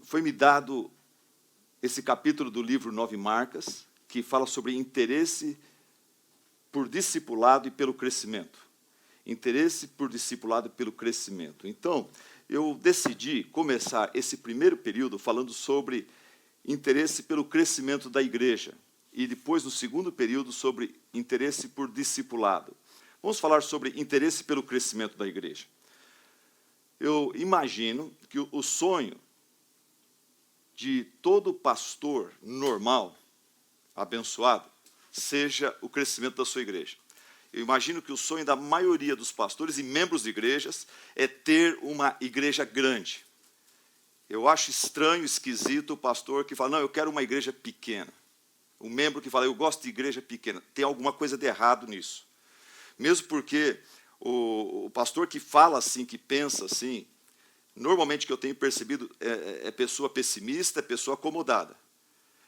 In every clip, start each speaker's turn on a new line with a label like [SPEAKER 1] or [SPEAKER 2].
[SPEAKER 1] Foi-me dado esse capítulo do livro 9 Marcas, que fala sobre interesse por discipulado e pelo crescimento. Interesse por discipulado e pelo crescimento. Então, eu decidi começar esse primeiro período falando sobre interesse pelo crescimento da igreja. E depois, no segundo período, sobre interesse por discipulado. Vamos falar sobre interesse pelo crescimento da igreja. Eu imagino que o sonho de todo pastor normal, abençoado, seja o crescimento da sua igreja. Eu imagino que o sonho da maioria dos pastores e membros de igrejas é ter uma igreja grande. Eu acho estranho, esquisito o pastor que fala, não, eu quero uma igreja pequena. O membro que fala, eu gosto de igreja pequena. Tem alguma coisa de errado nisso. Mesmo porque o pastor que fala assim, que pensa assim, normalmente que eu tenho percebido é pessoa pessimista, é pessoa acomodada.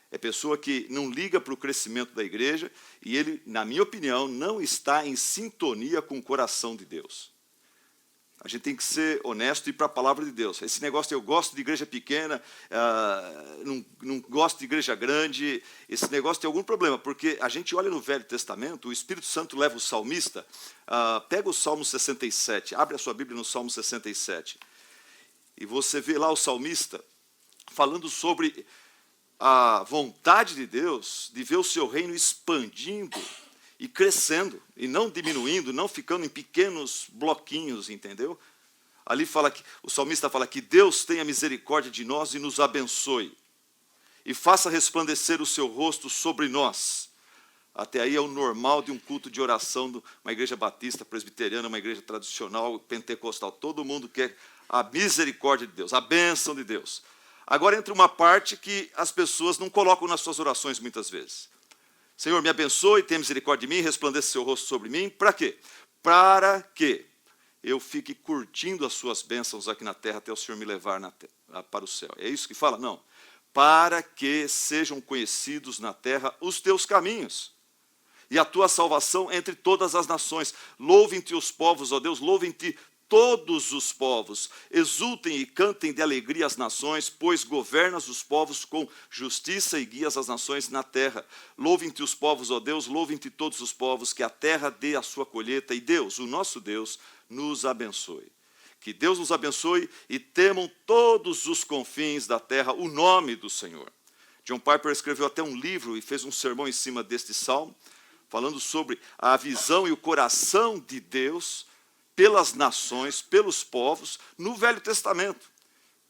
[SPEAKER 1] É pessoa que não liga para o crescimento da igreja e ele, na minha opinião, não está em sintonia com o coração de Deus. A gente tem que ser honesto e ir para a palavra de Deus. Esse negócio de eu gosto de igreja pequena, não gosto de igreja grande, esse negócio tem algum problema, porque a gente olha no Velho Testamento, o Espírito Santo leva o salmista, pega o Salmo 67, abre a sua Bíblia no Salmo 67, e você vê lá o salmista falando sobre a vontade de Deus de ver o seu reino expandindo e crescendo, e não diminuindo, não ficando em pequenos bloquinhos, entendeu? Ali fala que o salmista fala que Deus tenha misericórdia de nós e nos abençoe, e faça resplandecer o seu rosto sobre nós. Até aí é o normal de um culto de oração de uma igreja batista, presbiteriana, uma igreja tradicional, pentecostal. Todo mundo quer a misericórdia de Deus, a bênção de Deus. Agora entra uma parte que as pessoas não colocam nas suas orações muitas vezes. Senhor, me abençoe, tenha misericórdia de mim, resplandeça seu rosto sobre mim. Para quê? Para que eu fique curtindo as suas bênçãos aqui na terra até o Senhor me levar para o céu. É isso que fala? Não. Para que sejam conhecidos na terra os teus caminhos e a tua salvação entre todas as nações. Louvem-te os povos, ó Deus, louvem-te todos os povos, exultem e cantem de alegria as nações, pois governas os povos com justiça e guias as nações na terra. Louvem-te os povos, ó Deus, louvem-te todos os povos, que a terra dê a sua colheita, e Deus, o nosso Deus, nos abençoe. Que Deus nos abençoe e temam todos os confins da terra o nome do Senhor. John Piper escreveu até um livro e fez um sermão em cima deste salmo, falando sobre a visão e o coração de Deus pelas nações, pelos povos, no Velho Testamento,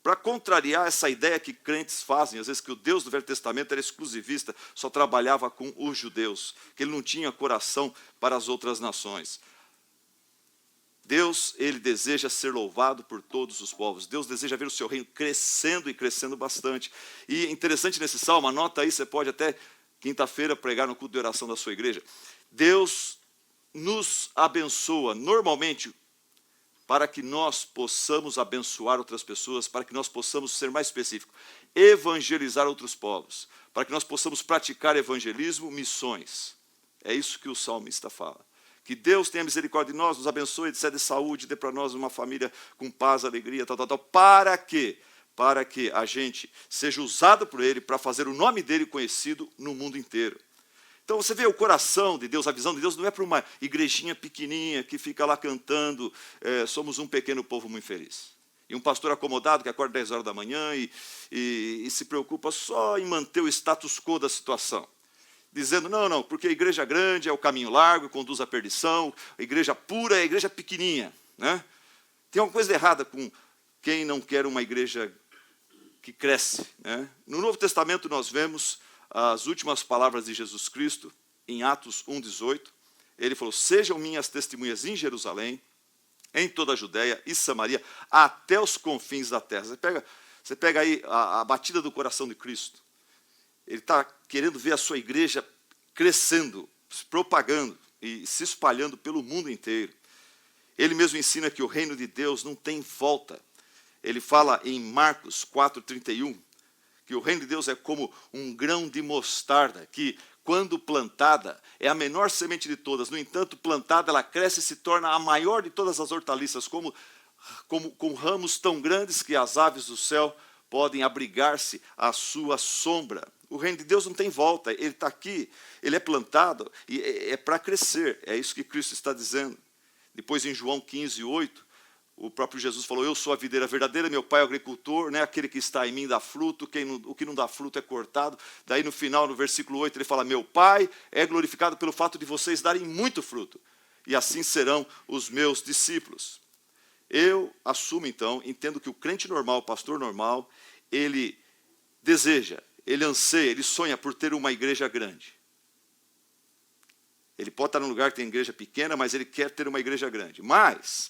[SPEAKER 1] para contrariar essa ideia que crentes fazem, às vezes que o Deus do Velho Testamento era exclusivista, só trabalhava com os judeus, que ele não tinha coração para as outras nações. Deus, ele deseja ser louvado por todos os povos. Deus deseja ver o seu reino crescendo e crescendo bastante. E interessante nesse salmo, anota aí, você pode até quinta-feira pregar no culto de oração da sua igreja. Deus nos abençoa normalmente para que nós possamos abençoar outras pessoas, para que nós possamos ser mais específicos, evangelizar outros povos, para que nós possamos praticar evangelismo, missões. É isso que o salmista fala. Que Deus tenha misericórdia de nós, nos abençoe, de saúde, dê para nós uma família com paz, alegria, para quê? Para que a gente seja usado por Ele para fazer o nome dEle conhecido no mundo inteiro. Então você vê o coração de Deus, a visão de Deus não é para uma igrejinha pequenininha que fica lá cantando, somos um pequeno povo muito feliz. E um pastor acomodado que acorda 10 horas da manhã e se preocupa só em manter o status quo da situação. Dizendo, não, porque a igreja grande é o caminho largo, conduz à perdição, a igreja pura é a igreja pequenininha. Né? Tem alguma coisa errada com quem não quer uma igreja que cresce. Né? No Novo Testamento nós vemos as últimas palavras de Jesus Cristo, em Atos 1,18, ele falou, sejam minhas testemunhas em Jerusalém, em toda a Judéia e Samaria, até os confins da terra. Você pega aí a batida do coração de Cristo. Ele está querendo ver a sua igreja crescendo, se propagando e se espalhando pelo mundo inteiro. Ele mesmo ensina que o reino de Deus não tem volta. Ele fala em Marcos 4,31, que o reino de Deus é como um grão de mostarda, que quando plantada é a menor semente de todas. No entanto, plantada, ela cresce e se torna a maior de todas as hortaliças, com ramos tão grandes que as aves do céu podem abrigar-se à sua sombra. O reino de Deus não tem volta, ele está aqui, ele é plantado e é para crescer, é isso que Cristo está dizendo. Depois em João 15:8, o próprio Jesus falou, eu sou a videira verdadeira, meu pai é o agricultor, né? Aquele que está em mim dá fruto, o que não dá fruto é cortado. Daí no final, no versículo 8, ele fala, meu pai é glorificado pelo fato de vocês darem muito fruto, e assim serão os meus discípulos. Eu assumo então, entendo que o crente normal, o pastor normal, ele deseja, ele anseia, ele sonha por ter uma igreja grande. Ele pode estar num lugar que tem igreja pequena, mas ele quer ter uma igreja grande. Mas,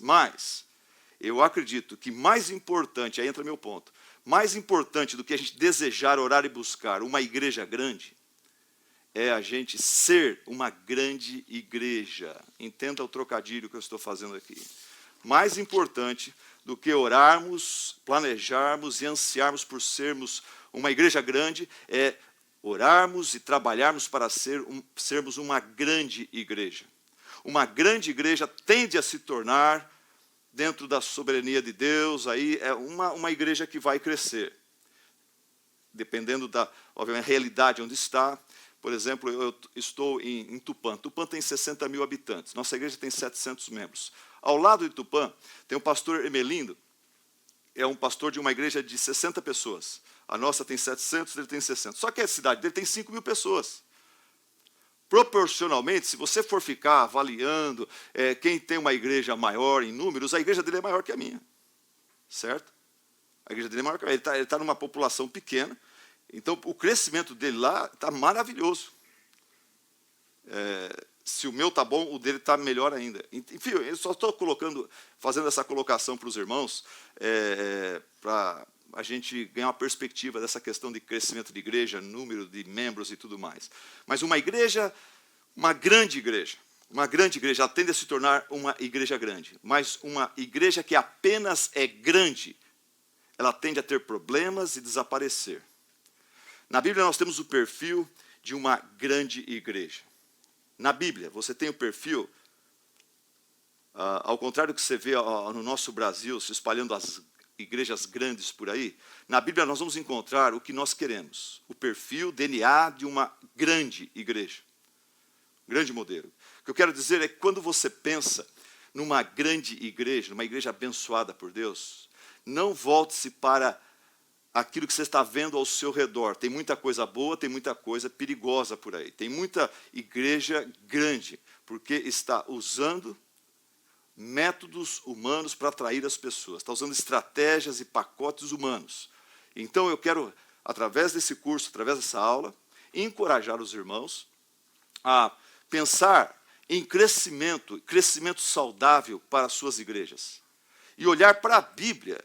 [SPEAKER 1] eu acredito que mais importante, aí entra meu ponto, mais importante do que a gente desejar, orar e buscar uma igreja grande, é a gente ser uma grande igreja. Entenda o trocadilho que eu estou fazendo aqui. Mais importante do que orarmos, planejarmos e ansiarmos por sermos uma igreja grande, é orarmos e trabalharmos para sermos uma grande igreja. Uma grande igreja tende a se tornar, dentro da soberania de Deus, aí é uma igreja que vai crescer. Dependendo da, obviamente, realidade onde está. Por exemplo, eu estou em Tupã. Tupã tem 60 mil habitantes. Nossa igreja tem 700 membros. Ao lado de Tupã, tem o pastor Emelindo, é um pastor de uma igreja de 60 pessoas. A nossa tem 700, ele tem 60. Só que a cidade dele tem 5 mil pessoas. Proporcionalmente, se você for ficar avaliando quem tem uma igreja maior em números, a igreja dele é maior que a minha. Certo? A igreja dele é maior que a minha. Ele está numa população pequena, então o crescimento dele lá está maravilhoso. Se o meu está bom, o dele está melhor ainda. Enfim, eu só estou fazendo essa colocação para os irmãos, para a gente ganhar uma perspectiva dessa questão de crescimento de igreja, número de membros e tudo mais. Mas uma igreja, uma grande igreja, ela tende a se tornar uma igreja grande. Mas uma igreja que apenas é grande, ela tende a ter problemas e desaparecer. Na Bíblia nós temos o perfil de uma grande igreja. Na Bíblia, você tem o perfil, ao contrário do que você vê no nosso Brasil, se espalhando as igrejas grandes por aí, na Bíblia nós vamos encontrar o que nós queremos, o perfil, DNA de uma grande igreja, grande modelo. O que eu quero dizer é que quando você pensa numa grande igreja, numa igreja abençoada por Deus, não volte-se para aquilo que você está vendo ao seu redor. Tem muita coisa boa, tem muita coisa perigosa por aí. Tem muita igreja grande, porque está usando métodos humanos para atrair as pessoas. Está usando estratégias e pacotes humanos. Então eu quero, através desse curso, através dessa aula, encorajar os irmãos a pensar em crescimento saudável para as suas igrejas. E olhar para a Bíblia,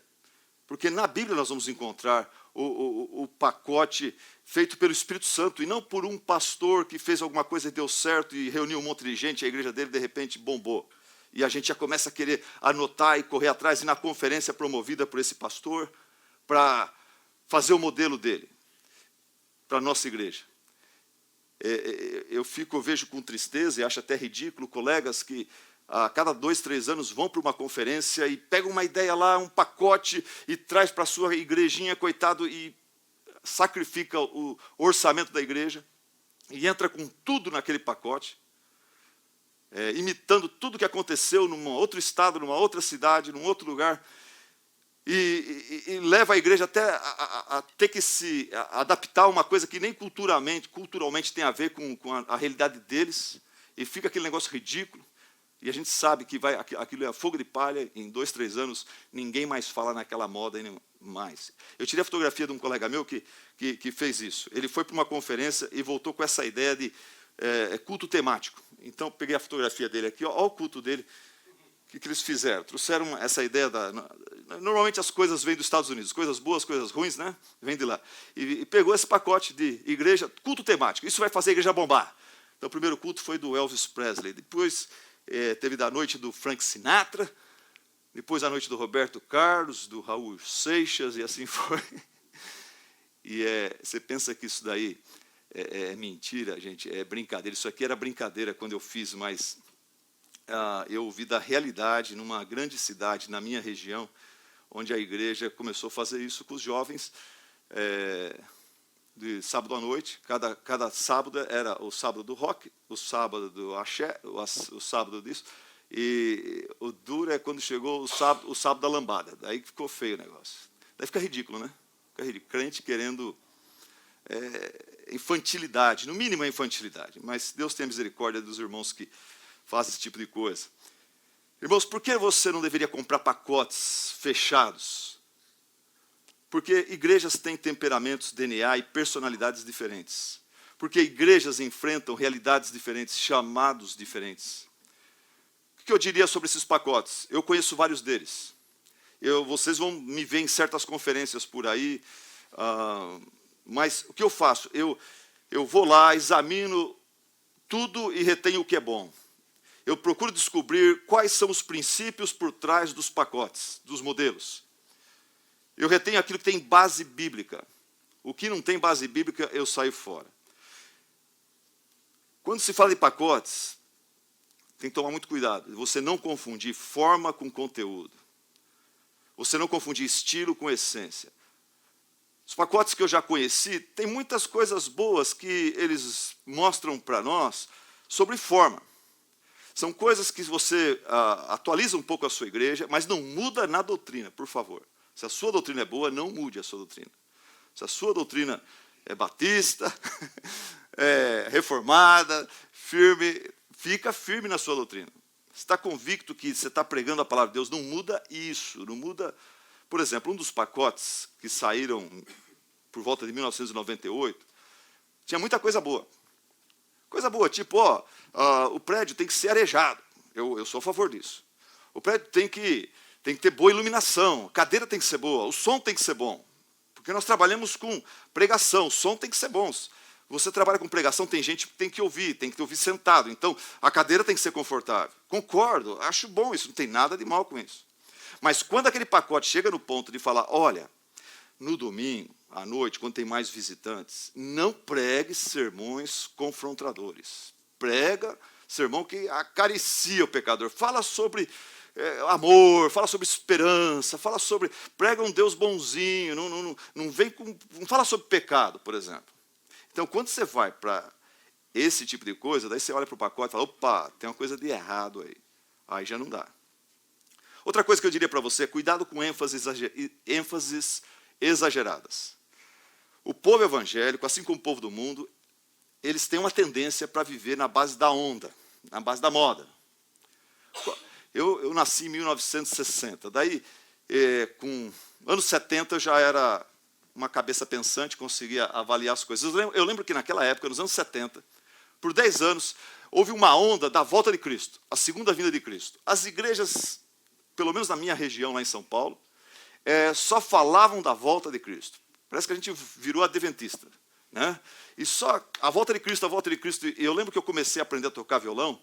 [SPEAKER 1] porque na Bíblia nós vamos encontrar o pacote feito pelo Espírito Santo, e não por um pastor que fez alguma coisa e deu certo e reuniu um monte de gente, a igreja dele de repente bombou. E a gente já começa a querer anotar e correr atrás, e na conferência promovida por esse pastor, para fazer o modelo dele, para a nossa igreja. Eu vejo com tristeza e acho até ridículo colegas que a cada 2, 3 anos vão para uma conferência e pegam uma ideia lá, um pacote, e traz para a sua igrejinha, coitado, e sacrifica o orçamento da igreja, e entra com tudo naquele pacote, imitando tudo que aconteceu num outro estado, numa outra cidade, num outro lugar, e leva a igreja até a ter que se adaptar a uma coisa que nem culturalmente tem a ver com a realidade deles, e fica aquele negócio ridículo. E a gente sabe que aquilo é fogo de palha, em 2, 3 anos, ninguém mais fala naquela moda mais. Eu tirei a fotografia de um colega meu que fez isso. Ele foi para uma conferência e voltou com essa ideia de culto temático. Então, peguei a fotografia dele aqui, olha o culto dele, o que eles fizeram. Trouxeram essa ideia normalmente as coisas vêm dos Estados Unidos, coisas boas, coisas ruins, né? Vem de lá. E pegou esse pacote de igreja, culto temático. Isso vai fazer a igreja bombar. Então, o primeiro culto foi do Elvis Presley. Depois teve da noite do Frank Sinatra, depois a noite do Roberto Carlos, do Raul Seixas, e assim foi. E você pensa que isso daí é mentira, gente, é brincadeira. Isso aqui era brincadeira quando eu fiz, mas eu ouvi da realidade numa grande cidade, na minha região, onde a igreja começou a fazer isso com os jovens, de sábado à noite. Cada sábado era o sábado do rock, o sábado do axé, o sábado disso. E o duro é quando chegou o sábado da lambada. Daí ficou feio o negócio. Daí fica ridículo, né? Fica ridículo. Crente querendo infantilidade, no mínimo a infantilidade. Mas Deus tem misericórdia dos irmãos que fazem esse tipo de coisa. Irmãos, por que você não deveria comprar pacotes fechados? Porque igrejas têm temperamentos, DNA e personalidades diferentes. Porque igrejas enfrentam realidades diferentes, chamados diferentes. O que eu diria sobre esses pacotes? Eu conheço vários deles. Vocês vão me ver em certas conferências por aí, mas o que eu faço? Eu vou lá, examino tudo e retenho o que é bom. Eu procuro descobrir quais são os princípios por trás dos pacotes, dos modelos. Eu retenho aquilo que tem base bíblica. O que não tem base bíblica, eu saio fora. Quando se fala de pacotes, tem que tomar muito cuidado. Você não confundir forma com conteúdo. Você não confundir estilo com essência. Os pacotes que eu já conheci, tem muitas coisas boas que eles mostram para nós sobre forma. São coisas que você atualiza um pouco a sua igreja, mas não muda na doutrina, por favor. Se a sua doutrina é boa, não mude a sua doutrina. Se a sua doutrina é batista, é reformada, firme, fica firme na sua doutrina. Você está convicto que você está pregando a palavra de Deus, não muda isso, não muda. Por exemplo, um dos pacotes que saíram por volta de 1998, tinha muita coisa boa. Coisa boa, tipo, o prédio tem que ser arejado. Eu sou a favor disso. O prédio tem que ter boa iluminação, a cadeira tem que ser boa, o som tem que ser bom. Porque nós trabalhamos com pregação, o som tem que ser bom. Você trabalha com pregação, tem gente que tem que ouvir sentado. Então, a cadeira tem que ser confortável. Concordo, acho bom isso, não tem nada de mal com isso. Mas quando aquele pacote chega no ponto de falar, olha, no domingo, à noite, quando tem mais visitantes, não pregue sermões confrontadores. Prega sermão que acaricia o pecador. Fala sobre amor, fala sobre esperança, prega um Deus bonzinho, não fala sobre pecado, por exemplo. Então, quando você vai para esse tipo de coisa, daí você olha para o pacote e fala, opa, tem uma coisa de errado aí. Aí já não dá. Outra coisa que eu diria para você é cuidado com ênfases exageradas. O povo evangélico, assim como o povo do mundo, eles têm uma tendência para viver na base da onda, na base da moda. Eu nasci em 1960, daí, com anos 70, eu já era uma cabeça pensante, conseguia avaliar as coisas. Eu lembro que naquela época, nos anos 70, por 10 anos, houve uma onda da volta de Cristo, a segunda vinda de Cristo. As igrejas, pelo menos na minha região, lá em São Paulo, só falavam da volta de Cristo. Parece que a gente virou adventista, né? E só a volta de Cristo, a volta de Cristo. E eu lembro que eu comecei a aprender a tocar violão,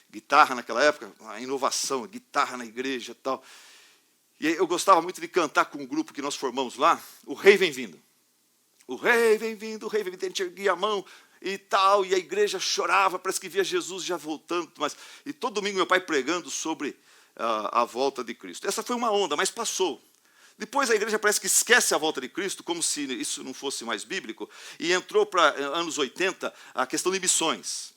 [SPEAKER 1] guitarra naquela época, a inovação, guitarra na igreja e tal. E eu gostava muito de cantar com um grupo que nós formamos lá, o Rei Vem Vindo. O Rei Vem Vindo, o Rei Vem Vindo, a gente erguia a mão e tal, e a igreja chorava, parece que via Jesus já voltando. E todo domingo meu pai pregando sobre a volta de Cristo. Essa foi uma onda, mas passou. Depois a igreja parece que esquece a volta de Cristo, como se isso não fosse mais bíblico, e entrou para anos 80 a questão de missões.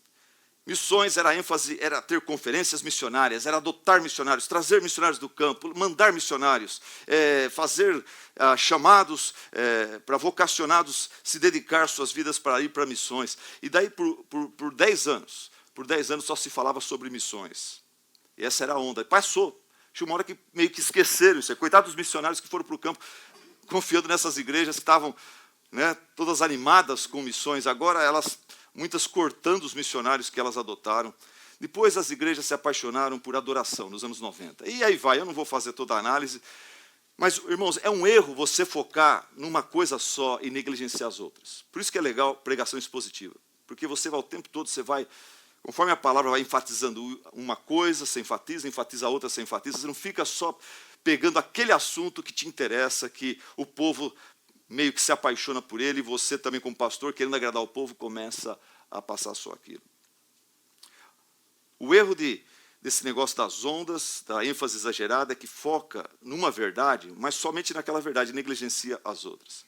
[SPEAKER 1] Missões era ter conferências missionárias, era adotar missionários, trazer missionários do campo, mandar missionários, fazer chamados para vocacionados se dedicar suas vidas para ir para missões. E daí por 10 anos só se falava sobre missões. E essa era a onda. Passou. Tinha uma hora que meio que esqueceram isso. Coitado dos missionários que foram para o campo, confiando nessas igrejas que estavam, né, todas animadas com missões. Agora muitas cortando os missionários que elas adotaram. Depois as igrejas se apaixonaram por adoração, nos anos 90. E aí vai, eu não vou fazer toda a análise, mas, irmãos, é um erro você focar numa coisa só e negligenciar as outras. Por isso que é legal pregação expositiva, porque você vai o tempo todo, conforme a palavra vai enfatizando uma coisa, você enfatiza a outra, você enfatiza, você não fica só pegando aquele assunto que te interessa, que o povo meio que se apaixona por ele, e você também como pastor, querendo agradar o povo, começa a passar só aquilo. O erro de desse negócio das ondas, da ênfase exagerada, que foca numa verdade, mas somente naquela verdade, negligencia as outras.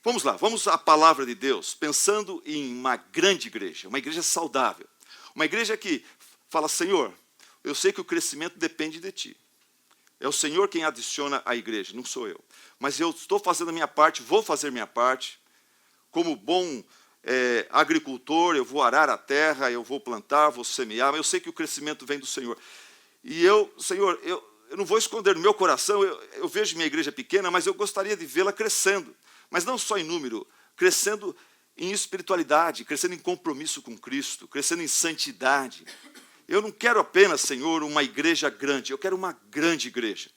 [SPEAKER 1] Vamos lá, vamos à palavra de Deus, pensando em uma grande igreja, uma igreja saudável. Uma igreja que fala, Senhor, eu sei que o crescimento depende de Ti. É o Senhor quem adiciona à igreja, não sou eu. Mas eu estou fazendo a minha parte, vou fazer a minha parte. Como bom agricultor, eu vou arar a terra, eu vou plantar, vou semear, mas eu sei que o crescimento vem do Senhor. E Senhor, eu não vou esconder no meu coração, eu vejo minha igreja pequena, mas eu gostaria de vê-la crescendo. Mas não só em número, crescendo em espiritualidade, crescendo em compromisso com Cristo, crescendo em santidade. Eu não quero apenas, Senhor, uma igreja grande, eu quero uma grande igreja.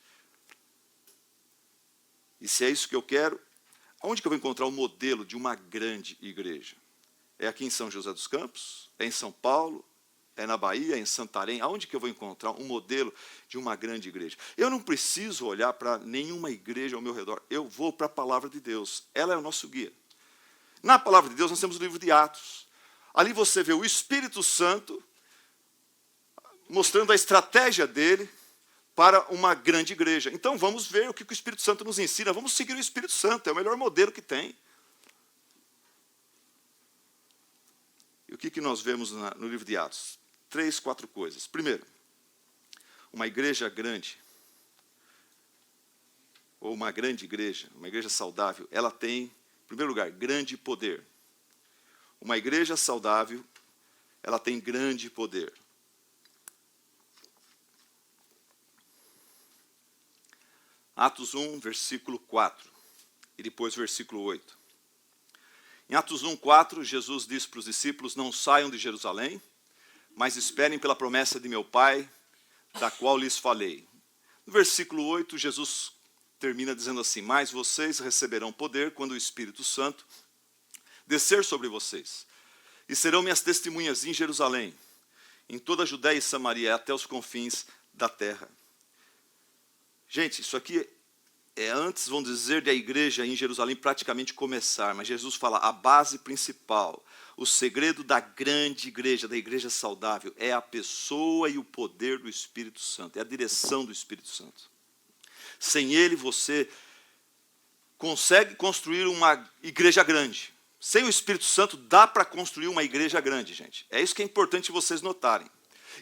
[SPEAKER 1] E se é isso que eu quero, onde que eu vou encontrar o modelo de uma grande igreja? É aqui em São José dos Campos? É em São Paulo? É na Bahia? É em Santarém? Aonde que eu vou encontrar um modelo de uma grande igreja? Eu não preciso olhar para nenhuma igreja ao meu redor. Eu vou para a palavra de Deus. Ela é o nosso guia. Na palavra de Deus nós temos o livro de Atos. Ali você vê o Espírito Santo mostrando a estratégia dele para uma grande igreja. Então vamos ver o que o Espírito Santo nos ensina. Vamos seguir o Espírito Santo, é o melhor modelo que tem. E o que nós vemos no livro de Atos? 3, 4 coisas. Primeiro, uma igreja grande, ou uma grande igreja, uma igreja saudável, ela tem, em primeiro lugar, grande poder. Uma igreja saudável, ela tem grande poder. Atos 1, versículo 4, e depois versículo 8. Em Atos 1, 4, Jesus diz para os discípulos, não saiam de Jerusalém, mas esperem pela promessa de meu Pai, da qual lhes falei. No versículo 8, Jesus termina dizendo assim, mas vocês receberão poder quando o Espírito Santo descer sobre vocês, e serão minhas testemunhas em Jerusalém, em toda a Judéia e Samaria, até os confins da terra. Gente, isso aqui é antes, vamos dizer, da igreja em Jerusalém praticamente começar, mas Jesus fala, a base principal, o segredo da grande igreja, da igreja saudável, é a pessoa e o poder do Espírito Santo, é a direção do Espírito Santo. Sem ele você consegue construir uma igreja grande. Sem o Espírito Santo dá para construir uma igreja grande, gente. É isso que é importante vocês notarem.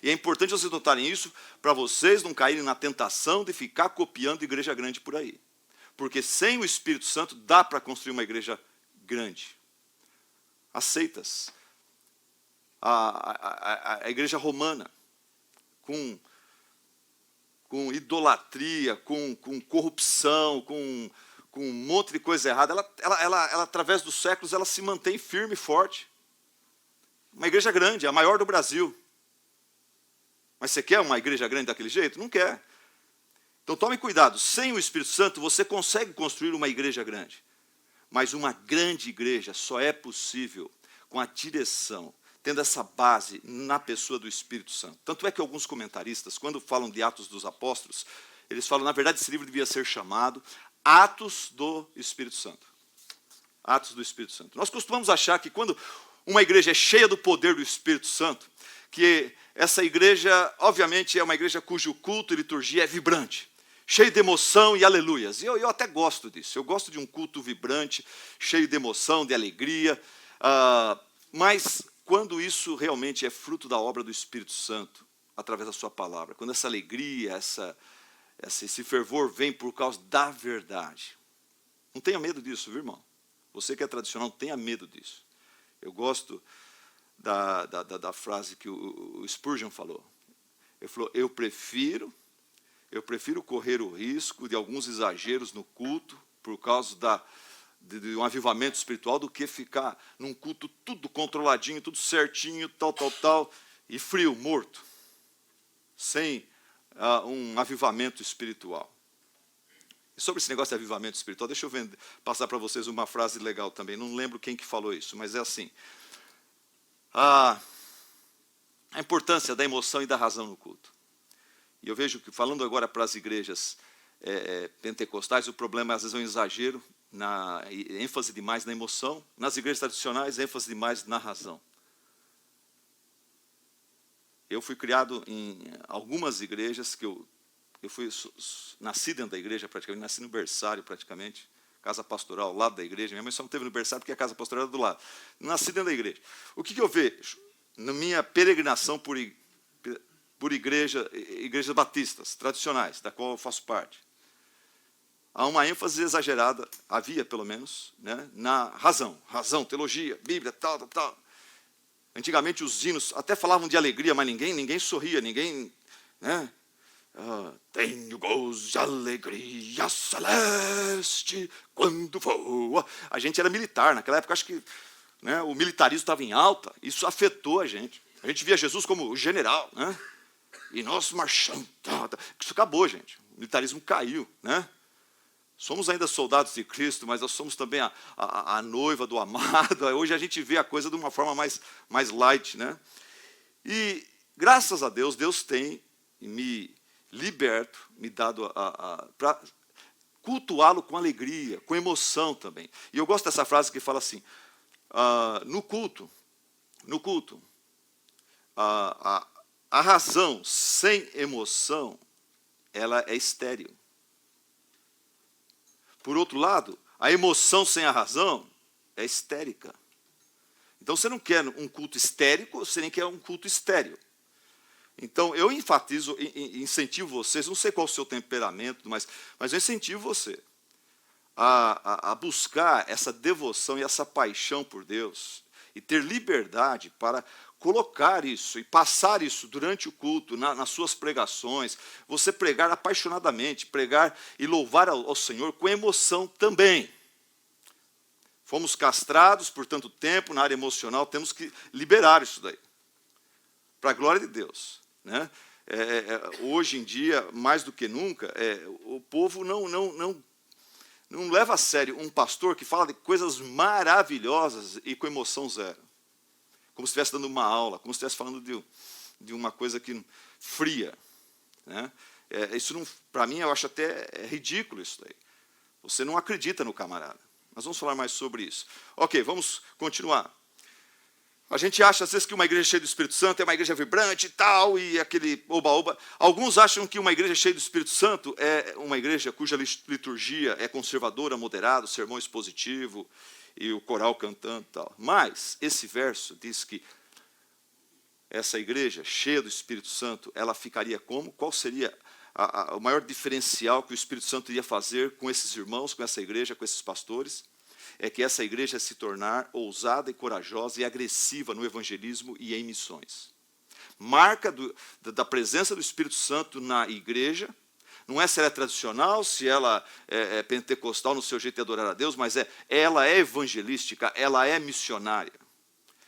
[SPEAKER 1] E é importante vocês notarem isso para vocês não caírem na tentação de ficar copiando igreja grande por aí. Porque sem o Espírito Santo dá para construir uma igreja grande. As seitas, a igreja romana, com idolatria, com corrupção, com um monte de coisa errada, ela, através dos séculos, ela se mantém firme e forte. Uma igreja grande, a maior do Brasil. Mas você quer uma igreja grande daquele jeito? Não quer. Então tome cuidado, sem o Espírito Santo você consegue construir uma igreja grande. Mas uma grande igreja só é possível com a direção, tendo essa base na pessoa do Espírito Santo. Tanto é que alguns comentaristas, quando falam de Atos dos Apóstolos, eles falam, na verdade, esse livro devia ser chamado Atos do Espírito Santo. Atos do Espírito Santo. Nós costumamos achar que quando uma igreja é cheia do poder do Espírito Santo, que essa igreja, obviamente, é uma igreja cujo culto e liturgia é vibrante, cheio de emoção e aleluias. E eu até gosto disso. Eu gosto de um culto vibrante, cheio de emoção, de alegria. Mas quando isso realmente é fruto da obra do Espírito Santo, através da sua palavra, quando essa alegria, esse fervor vem por causa da verdade. Não tenha medo disso, viu, irmão? Você que é tradicional, não tenha medo disso. Eu gosto da frase que o Spurgeon falou. Ele falou, eu prefiro correr o risco de alguns exageros no culto, por causa de um avivamento espiritual, do que ficar num culto tudo controladinho, tudo certinho, tal, e frio, morto, sem um avivamento espiritual. E sobre esse negócio de avivamento espiritual, deixa eu passar para vocês uma frase legal também, não lembro quem que falou isso, mas é assim, a importância da emoção e da razão no culto. E eu vejo que, falando agora para as igrejas pentecostais, o problema às vezes é um exagero, ênfase demais na emoção. Nas igrejas tradicionais, ênfase demais na razão. eu fui criado em algumas igrejas, que eu nasci dentro da igreja praticamente, nasci no berçário praticamente, casa pastoral ao lado da igreja. Minha mãe só não teve no berçário porque a casa pastoral era do lado. Nasci dentro da igreja. O que eu vejo na minha peregrinação por igrejas batistas tradicionais, da qual eu faço parte? Há uma ênfase exagerada, havia pelo menos, né, na razão, teologia, Bíblia, tal. Antigamente os hinos até falavam de alegria, mas ninguém sorria, ninguém, né? Tenho gozo de alegria celeste quando voa. A gente era militar, naquela época acho que, né, o militarismo estava em alta, isso afetou a gente. A gente via Jesus como o general, né? E nós marchando. Isso acabou, gente. O militarismo caiu, né? Somos ainda soldados de Cristo, mas nós somos também a noiva do amado. Hoje a gente vê a coisa de uma forma mais light, né? E graças a Deus, Deus tem me liberto, me dado para cultuá-lo com alegria, com emoção também. E eu gosto dessa frase que fala assim, no culto, a razão sem emoção, ela é estéril. Por outro lado, a emoção sem a razão é histérica. Então você não quer um culto histérico, você nem quer um culto estéril. Então eu enfatizo, incentivo vocês, não sei qual é o seu temperamento, mas eu incentivo você a buscar essa devoção e essa paixão por Deus e ter liberdade para colocar isso e passar isso durante o culto, nas suas pregações, você pregar apaixonadamente, pregar e louvar ao Senhor com emoção também. Fomos castrados por tanto tempo na área emocional, temos que liberar isso daí, para a glória de Deus, né? Hoje em dia, mais do que nunca, o povo não leva a sério um pastor que fala de coisas maravilhosas e com emoção zero. Como se estivesse dando uma aula, como se estivesse falando de uma coisa fria, né? Isso, para mim, eu acho até ridículo isso daí. Você não acredita no camarada. Nós vamos falar mais sobre isso. Ok, vamos continuar. A gente acha, às vezes, que uma igreja cheia do Espírito Santo é uma igreja vibrante e tal, e aquele oba-oba. Alguns acham que uma igreja cheia do Espírito Santo é uma igreja cuja liturgia é conservadora, moderada, sermão expositivo, e o coral cantando e tal. Mas esse verso diz que essa igreja cheia do Espírito Santo, ela ficaria como? Qual seria o maior diferencial que o Espírito Santo iria fazer com esses irmãos, com essa igreja, com esses pastores? É que essa igreja se tornar ousada e corajosa e agressiva no evangelismo e em missões. Marca da presença do Espírito Santo na igreja, não é se ela é tradicional, se ela é pentecostal no seu jeito de adorar a Deus, mas ela é evangelística, ela é missionária.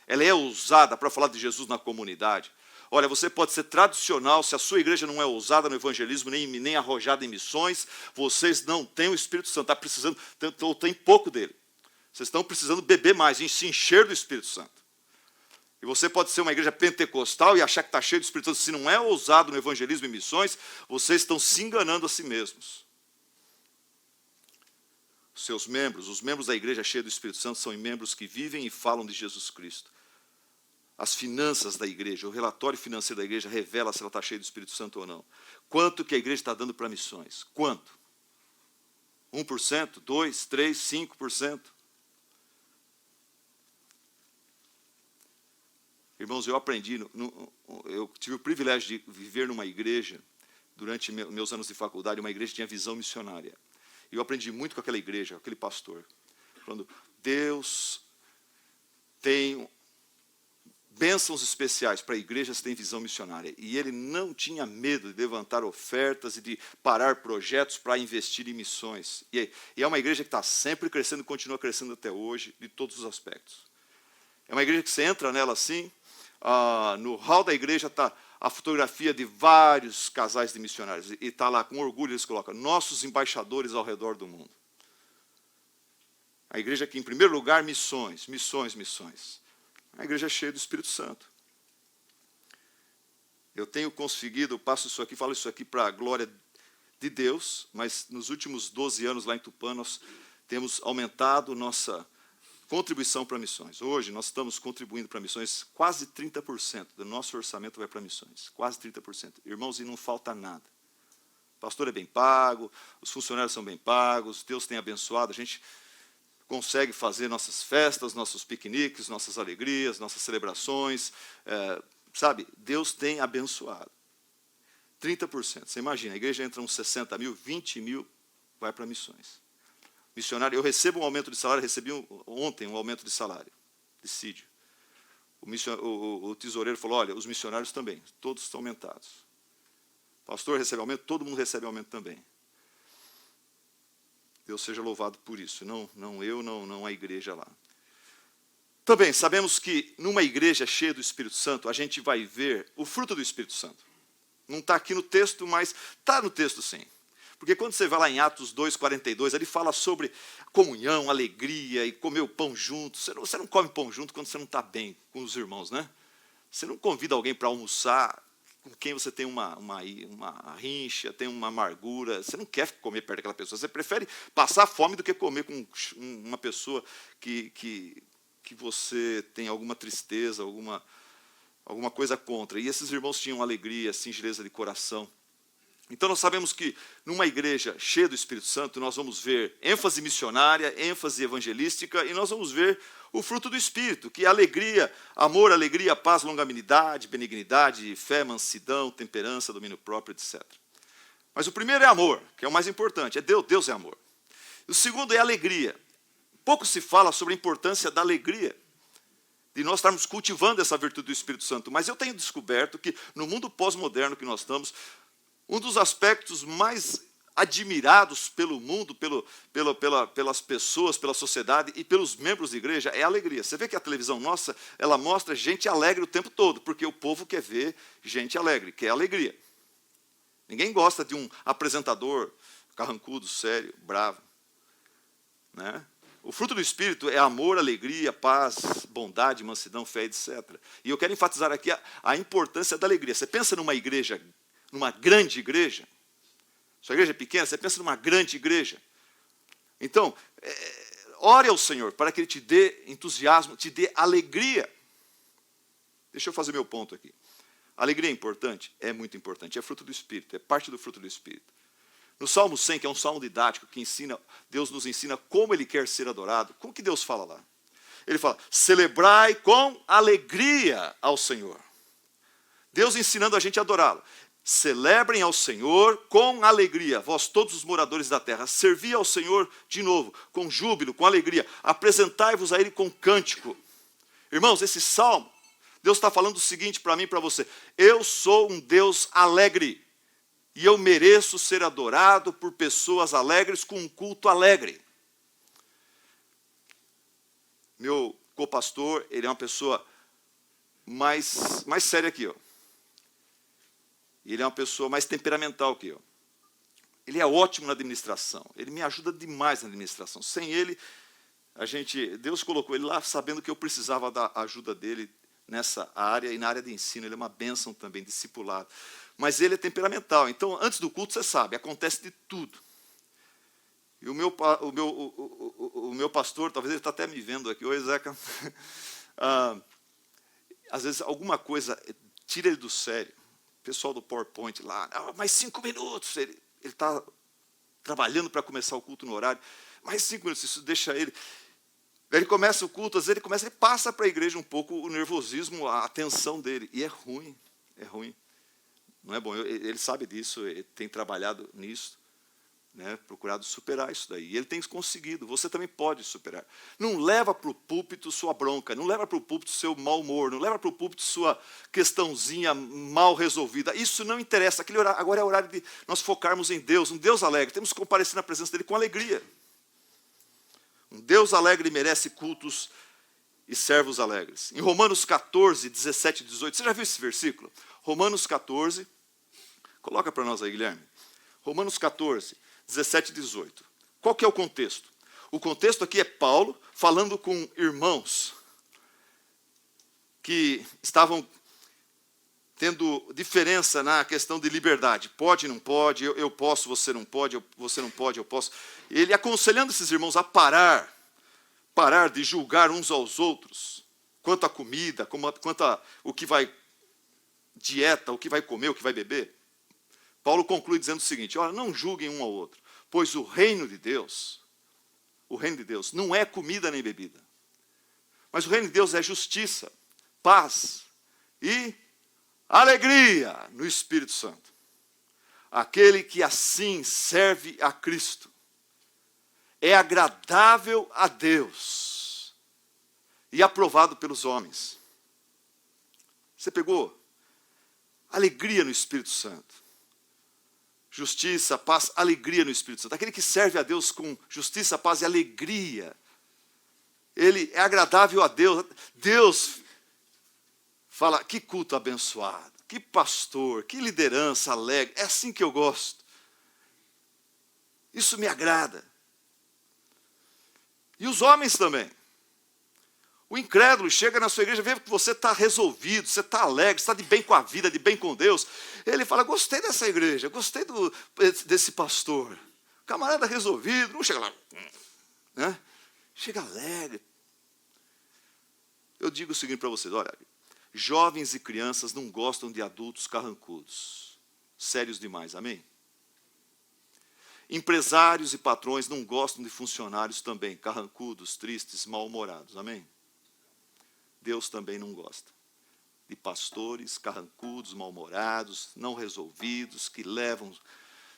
[SPEAKER 1] Ela é ousada para falar de Jesus na comunidade. Olha, você pode ser tradicional, se a sua igreja não é ousada no evangelismo, nem arrojada em missões, vocês não têm o Espírito Santo, está precisando, ou tem pouco dele. Vocês estão precisando beber mais, se encher do Espírito Santo. E você pode ser uma igreja pentecostal e achar que está cheio do Espírito Santo. Se não é ousado no evangelismo e missões, vocês estão se enganando a si mesmos. Os membros da igreja cheia do Espírito Santo, são membros que vivem e falam de Jesus Cristo. As finanças da igreja, o relatório financeiro da igreja revela se ela está cheia do Espírito Santo ou não. Quanto que a igreja está dando para missões? Quanto? 1%, 2%, 3%, 5%? Irmãos, eu aprendi, eu tive o privilégio de viver numa igreja, durante meus anos de faculdade, uma igreja que tinha visão missionária. E eu aprendi muito com aquela igreja, com aquele pastor. Falando, Deus tem bênçãos especiais para igrejas que têm visão missionária. E ele não tinha medo de levantar ofertas e de parar projetos para investir em missões. E é uma igreja que está sempre crescendo e continua crescendo até hoje, de todos os aspectos. É uma igreja que você entra nela assim, no hall da igreja está a fotografia de vários casais de missionários. E está lá, com orgulho, eles colocam, nossos embaixadores ao redor do mundo. A igreja que, em primeiro lugar, missões, missões, missões. A igreja é cheia do Espírito Santo. Eu tenho conseguido, eu passo isso aqui, falo isso aqui para a glória de Deus, mas nos últimos 12 anos lá em Tupã, nós temos aumentado nossa Contribuição para missões. Hoje nós estamos contribuindo para missões, quase 30% do nosso orçamento vai para missões. Quase 30%. Irmãos, e não falta nada. O pastor é bem pago, os funcionários são bem pagos, Deus tem abençoado, a gente consegue fazer nossas festas, nossos piqueniques, nossas alegrias, nossas celebrações. Sabe, Deus tem abençoado. 30%. Você imagina, a igreja entra uns 60 mil, 20 mil vai para missões. Missionário, eu recebo um aumento de salário, recebi ontem um aumento de salário, de sídio. O tesoureiro falou, olha, os missionários também, todos estão aumentados. O pastor recebe aumento, todo mundo recebe aumento também. Deus seja louvado por isso, não eu, não a igreja lá. Também sabemos que numa igreja cheia do Espírito Santo, a gente vai ver o fruto do Espírito Santo. Não está aqui no texto, mas está no texto sim. Porque quando você vai lá em Atos 2,42, ele fala sobre comunhão, alegria e comer o pão junto. Você não come pão junto quando você não está bem com os irmãos, né? Você não convida alguém para almoçar com quem você tem uma rincha, tem uma amargura. Você não quer comer perto daquela pessoa. Você prefere passar fome do que comer com uma pessoa que você tem alguma tristeza, alguma coisa contra. E esses irmãos tinham alegria, singeleza de coração. Então nós sabemos que numa igreja cheia do Espírito Santo, nós vamos ver ênfase missionária, ênfase evangelística, e nós vamos ver o fruto do Espírito, que é alegria, amor, alegria, paz, longanimidade, benignidade, fé, mansidão, temperança, domínio próprio, etc. Mas o primeiro é amor, que é o mais importante, é Deus é amor. O segundo é alegria. Pouco se fala sobre a importância da alegria, de nós estarmos cultivando essa virtude do Espírito Santo, mas eu tenho descoberto que no mundo pós-moderno que nós estamos, um dos aspectos mais admirados pelo mundo, pelas pessoas, pela sociedade e pelos membros da igreja é a alegria. Você vê que a televisão nossa, ela mostra gente alegre o tempo todo, porque o povo quer ver gente alegre, quer alegria. Ninguém gosta de um apresentador carrancudo, sério, bravo. Né? O fruto do Espírito é amor, alegria, paz, bondade, mansidão, fé, etc. E eu quero enfatizar aqui a importância da alegria. Você pensa numa igreja, numa grande igreja, sua igreja é pequena, você pensa numa grande igreja. Então, ore ao Senhor para que Ele te dê entusiasmo, te dê alegria. Deixa eu fazer meu ponto aqui. Alegria é importante? É muito importante, é fruto do Espírito, é parte do fruto do Espírito. No Salmo 100, que é um salmo didático, que Deus nos ensina como Ele quer ser adorado. Como que Deus fala lá? Ele fala, celebrai com alegria ao Senhor. Deus ensinando a gente a adorá-lo. Celebrem ao Senhor com alegria, vós todos os moradores da terra. Servi ao Senhor de novo, com júbilo, com alegria. Apresentai-vos a Ele com cântico. Irmãos, esse salmo, Deus está falando o seguinte para mim e para você. Eu sou um Deus alegre. E eu mereço ser adorado por pessoas alegres com um culto alegre. Meu co-pastor, ele é uma pessoa mais séria que eu. Ele é uma pessoa mais temperamental que eu. Ele é ótimo na administração. Ele me ajuda demais na administração. Sem ele, Deus colocou ele lá sabendo que eu precisava da ajuda dele nessa área e na área de ensino. Ele é uma bênção também, discipulado. Mas ele é temperamental. Então, antes do culto, você sabe, acontece de tudo. E o meu pastor, talvez ele está até me vendo aqui. Oi, Zeca. Às vezes, alguma coisa tira ele do sério. O pessoal do PowerPoint lá, mais 5 minutos. Ele está trabalhando para começar o culto no horário. Mais 5 minutos, isso deixa ele... Ele começa o culto, às vezes ele passa para a igreja um pouco o nervosismo, a tensão dele. E é ruim, é ruim. Não é bom, ele sabe disso, ele tem trabalhado nisso, né, procurado superar isso daí. E ele tem conseguido, você também pode superar. Não leva para o púlpito sua bronca, não leva para o púlpito seu mau humor, não leva para o púlpito sua questãozinha mal resolvida. Isso não interessa. Aquele horário, agora é o horário de nós focarmos em Deus, um Deus alegre. Temos que comparecer na presença dele com alegria. Um Deus alegre merece cultos e servos alegres. Em Romanos 14, 17 e 18, você já viu esse versículo? Romanos 14, coloca para nós aí, Guilherme. Romanos 14, 17 e 18. Qual que é o contexto? O contexto aqui é Paulo falando com irmãos que estavam tendo diferença na questão de liberdade. Pode, não pode, eu posso, você não pode, você não pode, eu posso. Ele aconselhando esses irmãos a parar parar de julgar uns aos outros, quanto à comida, quanto a o que vai dieta, o que vai comer, o que vai beber. Paulo conclui dizendo o seguinte: olha, não julguem um ao outro, pois o reino de Deus não é comida nem bebida, mas o reino de Deus é justiça, paz e alegria no Espírito Santo. Aquele que assim serve a Cristo é agradável a Deus e aprovado pelos homens. Você pegou? Alegria no Espírito Santo. Justiça, paz, alegria no Espírito Santo. Aquele que serve a Deus com justiça, paz e alegria. Ele é agradável a Deus. Deus fala, que culto abençoado, que pastor, que liderança alegre. É assim que eu gosto. Isso me agrada. E os homens também. O incrédulo chega na sua igreja, vê que você está resolvido, você está alegre, está de bem com a vida, de bem com Deus. Ele fala, gostei dessa igreja, gostei desse pastor. Camarada resolvido, não chega lá, né? Chega alegre. Eu digo o seguinte para vocês, olha, jovens e crianças não gostam de adultos carrancudos, sérios demais, amém? Empresários e patrões não gostam de funcionários também, carrancudos, tristes, mal-humorados, amém? Deus também não gosta de pastores carrancudos, mal-humorados, não resolvidos, que levam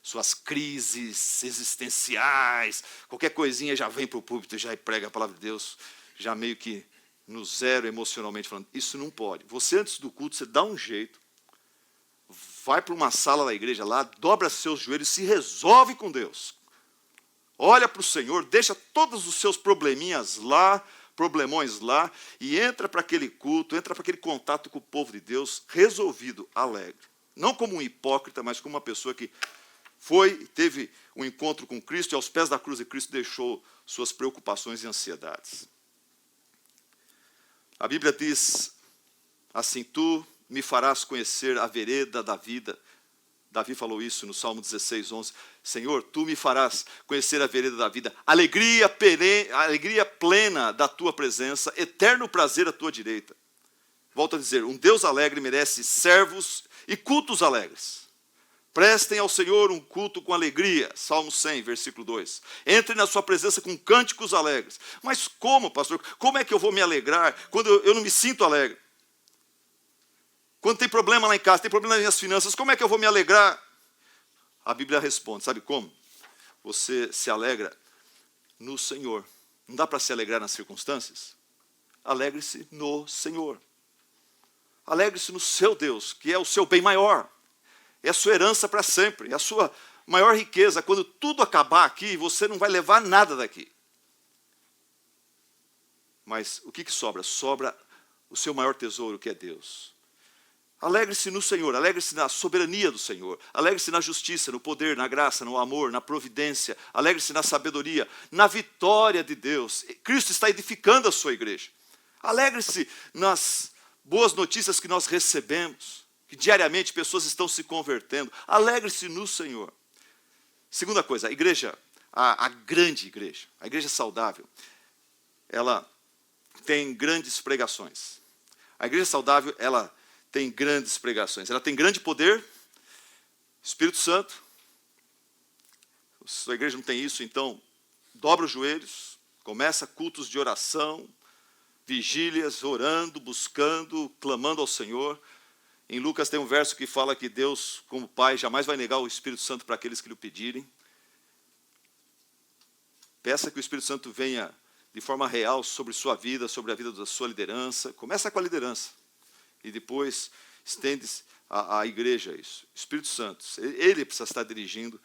[SPEAKER 1] suas crises existenciais, qualquer coisinha já vem para o púlpito, já prega a palavra de Deus, já meio que no zero emocionalmente falando. Isso não pode. Você antes do culto, você dá um jeito, vai para uma sala da igreja lá, dobra seus joelhos, se resolve com Deus. Olha para o Senhor, deixa todos os seus probleminhas lá, problemões lá, e entra para aquele culto, entra para aquele contato com o povo de Deus, resolvido, alegre. Não como um hipócrita, mas como uma pessoa que teve um encontro com Cristo, e aos pés da cruz de Cristo deixou suas preocupações e ansiedades. A Bíblia diz assim, tu me farás conhecer a vereda da vida. Davi falou isso no Salmo 16, 11. Senhor, tu me farás conhecer a vereda da vida, alegria plena da tua presença, eterno prazer à tua direita. Volto a dizer, um Deus alegre merece servos e cultos alegres. Prestem ao Senhor um culto com alegria. Salmo 100, versículo 2. Entrem na sua presença com cânticos alegres. Mas como, pastor? Como é que eu vou me alegrar quando eu não me sinto alegre? Quando tem problema lá em casa, tem problema nas minhas finanças, como é que eu vou me alegrar? A Bíblia responde, sabe como? Você se alegra no Senhor. Não dá para se alegrar nas circunstâncias? Alegre-se no Senhor. Alegre-se no seu Deus, que é o seu bem maior. É a sua herança para sempre, é a sua maior riqueza. Quando tudo acabar aqui, você não vai levar nada daqui. Mas o que sobra? Sobra o seu maior tesouro, que é Deus. Alegre-se no Senhor, alegre-se na soberania do Senhor, alegre-se na justiça, no poder, na graça, no amor, na providência, alegre-se na sabedoria, na vitória de Deus. Cristo está edificando a sua igreja. Alegre-se nas boas notícias que nós recebemos, que diariamente pessoas estão se convertendo. Alegre-se no Senhor. Segunda coisa, a igreja, a grande igreja, a igreja saudável, ela tem grandes pregações. A igreja saudável, ela tem grandes pregações. Ela tem grande poder, Espírito Santo. Se a igreja não tem isso, então, dobra os joelhos, começa cultos de oração, vigílias, orando, buscando, clamando ao Senhor. Em Lucas tem um verso que fala que Deus, como Pai, jamais vai negar o Espírito Santo para aqueles que lhe pedirem. Peça que o Espírito Santo venha de forma real sobre sua vida, sobre a vida da sua liderança. Começa com a liderança. E depois estende à igreja isso. Espírito Santo, ele precisa estar dirigindo,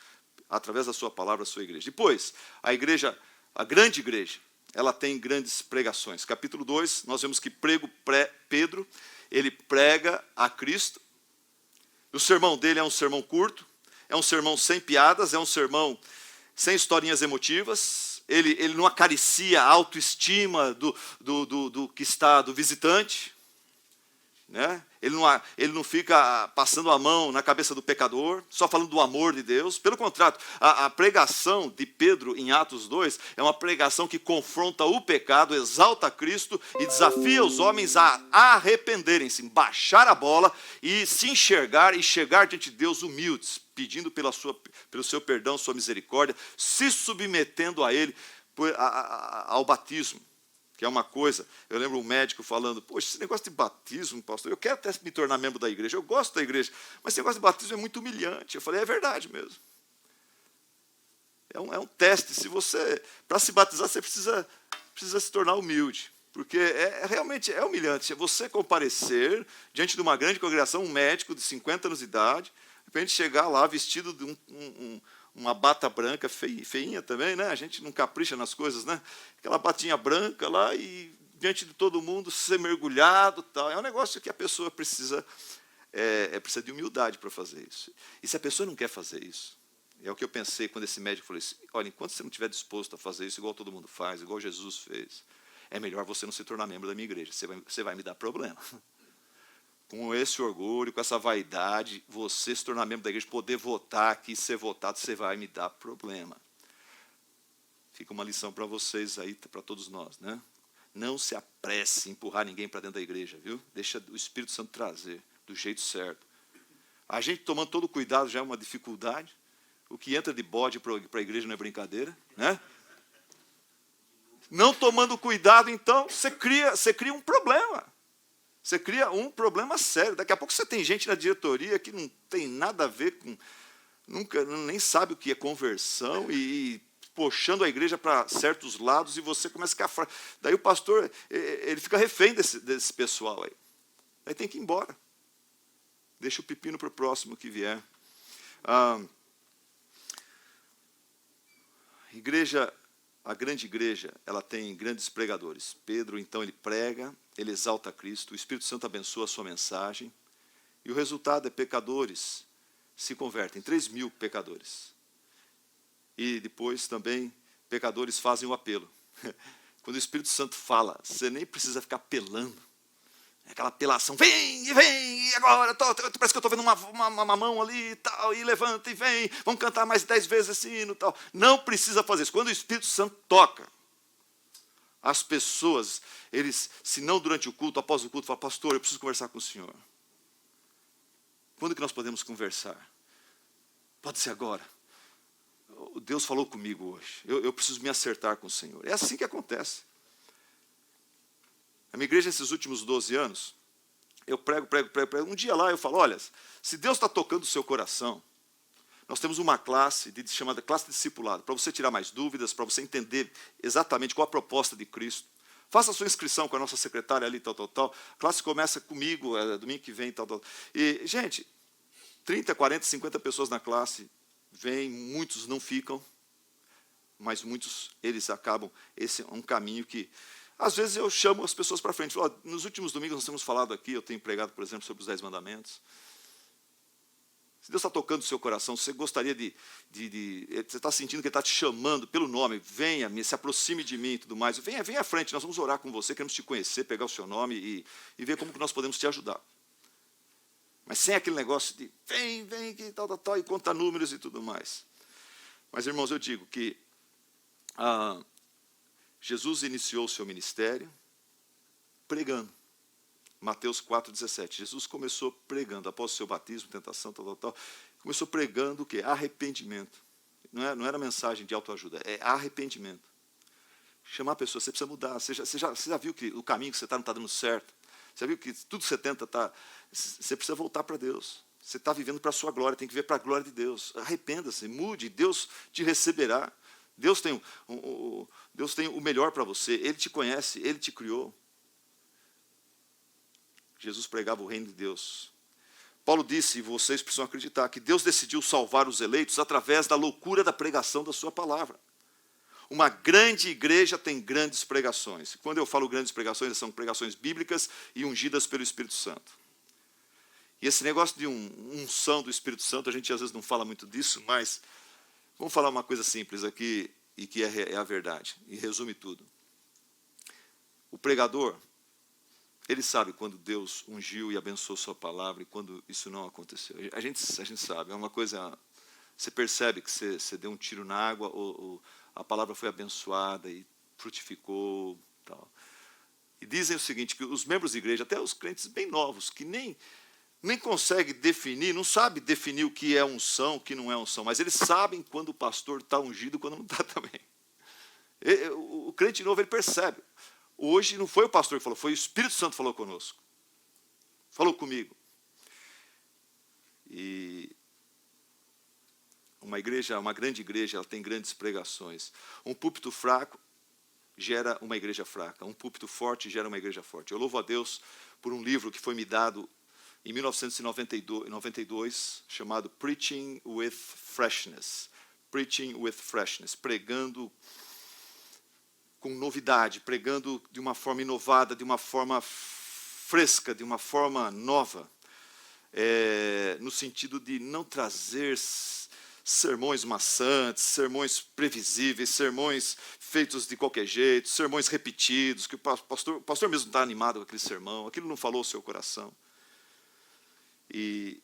[SPEAKER 1] através da sua palavra, a sua igreja. Depois, a igreja, a grande igreja, ela tem grandes pregações. Capítulo 2, nós vemos que Pedro, ele prega a Cristo. O sermão dele é um sermão curto, é um sermão sem piadas, é um sermão sem historinhas emotivas. Ele não acaricia a autoestima do visitante. né? Ele não fica passando a mão na cabeça do pecador, só falando do amor de Deus. Pelo contrário, a pregação de Pedro em Atos 2 é uma pregação que confronta o pecado, exalta Cristo e desafia os homens a arrependerem-se, baixar a bola e se enxergar e chegar diante de Deus humildes, pedindo pelo seu perdão, sua misericórdia, se submetendo a Ele ao batismo. Que é uma coisa, eu lembro um médico falando, poxa, esse negócio de batismo, pastor, eu quero até me tornar membro da igreja, eu gosto da igreja, mas esse negócio de batismo é muito humilhante. Eu falei, é verdade mesmo. É um teste, para se batizar, você precisa se tornar humilde, porque realmente é humilhante. Você comparecer diante de uma grande congregação, um médico de 50 anos de idade, de repente chegar lá vestido de uma bata branca, feinha também, né? A gente não capricha nas coisas, né? Aquela batinha branca lá e diante de todo mundo ser mergulhado, tal. É um negócio que a pessoa precisa de humildade para fazer isso. E se a pessoa não quer fazer isso, é o que eu pensei quando esse médico falou assim, olha, enquanto você não estiver disposto a fazer isso igual todo mundo faz, igual Jesus fez, é melhor você não se tornar membro da minha igreja, você vai me dar problema. Com esse orgulho, com essa vaidade, você se tornar membro da igreja, poder votar aqui, ser votado, você vai me dar problema. Fica uma lição para vocês aí, para todos nós, né? Não se apresse em empurrar ninguém para dentro da igreja, viu? Deixa o Espírito Santo trazer, do jeito certo. A gente tomando todo cuidado já é uma dificuldade. O que entra de bode para a igreja não é brincadeira, né? Não tomando cuidado, então, você cria um problema. Você cria um problema sério. Daqui a pouco você tem gente na diretoria que não tem nada a ver com... nem sabe o que é conversão e puxando a igreja para certos lados e você começa a ficar... Daí o pastor, ele fica refém desse pessoal aí. Aí tem que ir embora. Deixa o pepino para o próximo que vier. A grande igreja, ela tem grandes pregadores. Pedro, então, ele prega, ele exalta Cristo, o Espírito Santo abençoa a sua mensagem, e o resultado é pecadores se convertem, 3.000 pecadores. E depois também, pecadores fazem o apelo. Quando o Espírito Santo fala, você nem precisa ficar apelando. É aquela apelação, vem, agora, parece que eu estou vendo uma mão ali e tal, e levanta e vem, vamos cantar mais 10 vezes esse hino e tal. Não precisa fazer isso. Quando o Espírito Santo toca, as pessoas, se não durante o culto, após o culto, falam, pastor, eu preciso conversar com o senhor. Quando que nós podemos conversar? Pode ser agora. Deus falou comigo hoje, eu preciso me acertar com o Senhor. É assim que acontece. A minha igreja, esses últimos 12 anos, eu prego. Um dia lá eu falo, olha, se Deus está tocando o seu coração, nós temos uma classe chamada classe de discipulado, para você tirar mais dúvidas, para você entender exatamente qual a proposta de Cristo. Faça a sua inscrição com a nossa secretária ali, tal. A classe começa comigo, domingo que vem, tal. E, gente, 30, 40, 50 pessoas na classe vêm, muitos não ficam, mas muitos, eles acabam, esse é um caminho que... Às vezes eu chamo as pessoas para frente. Falo, nos últimos domingos nós temos falado aqui, eu tenho pregado, por exemplo, sobre os 10 mandamentos. Se Deus está tocando o seu coração, você gostaria você está sentindo que Ele está te chamando pelo nome, venha, se aproxime de mim e tudo mais. Venha à frente, nós vamos orar com você, queremos te conhecer, pegar o seu nome e ver como que nós podemos te ajudar. Mas sem aquele negócio de vem, que tal, e conta números e tudo mais. Mas, irmãos, eu digo que Jesus iniciou o seu ministério pregando. Mateus 4,17. Jesus começou pregando, após o seu batismo, tentação, tal. Começou pregando o quê? Arrependimento. Não era mensagem de autoajuda, é arrependimento. Chamar a pessoa, você precisa mudar. Você já viu que o caminho que você está não está dando certo? Você viu que tudo que você tenta está... Você precisa voltar para Deus. Você está vivendo para a sua glória, tem que viver para a glória de Deus. Arrependa-se, mude, Deus te receberá. Deus tem o melhor para você, Ele te conhece, Ele te criou. Jesus pregava o reino de Deus. Paulo disse, e vocês precisam acreditar, que Deus decidiu salvar os eleitos através da loucura da pregação da sua palavra. Uma grande igreja tem grandes pregações. Quando eu falo grandes pregações, são pregações bíblicas e ungidas pelo Espírito Santo. E esse negócio de unção do Espírito Santo, a gente às vezes não fala muito disso, mas vamos falar uma coisa simples aqui, e que é a verdade, e resume tudo. O pregador, ele sabe quando Deus ungiu e abençoou sua palavra e quando isso não aconteceu. A gente sabe, é uma coisa, você percebe que você deu um tiro na água, ou a palavra foi abençoada e frutificou. Tal. E dizem o seguinte, que os membros da igreja, até os crentes bem novos, que nem conseguem definir, não sabem definir o que é unção, o que não é unção, mas eles sabem quando o pastor está ungido e quando não está também. O crente novo, ele percebe. Hoje não foi o pastor que falou, foi o Espírito Santo que falou conosco. Falou comigo. E uma grande igreja, ela tem grandes pregações. Um púlpito fraco gera uma igreja fraca. Um púlpito forte gera uma igreja forte. Eu louvo a Deus por um livro que foi me dado em 1992, chamado Preaching with Freshness. Preaching with Freshness. Pregando com novidade, pregando de uma forma inovada, de uma forma fresca, de uma forma nova, no sentido de não trazer sermões maçantes, sermões previsíveis, sermões feitos de qualquer jeito, sermões repetidos, que o pastor mesmo está animado com aquele sermão, aquilo não falou ao seu coração. E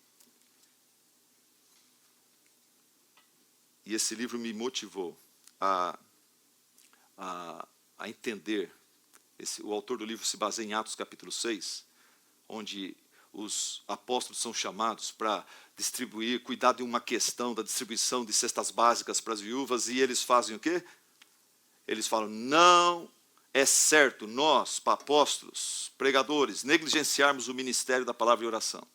[SPEAKER 1] esse livro me motivou a entender. O autor do livro se baseia em Atos capítulo 6, onde os apóstolos são chamados para distribuir, cuidar de uma questão da distribuição de cestas básicas para as viúvas, e eles fazem o quê? Eles falam, não é certo nós, apóstolos, pregadores, negligenciarmos o ministério da palavra e oração.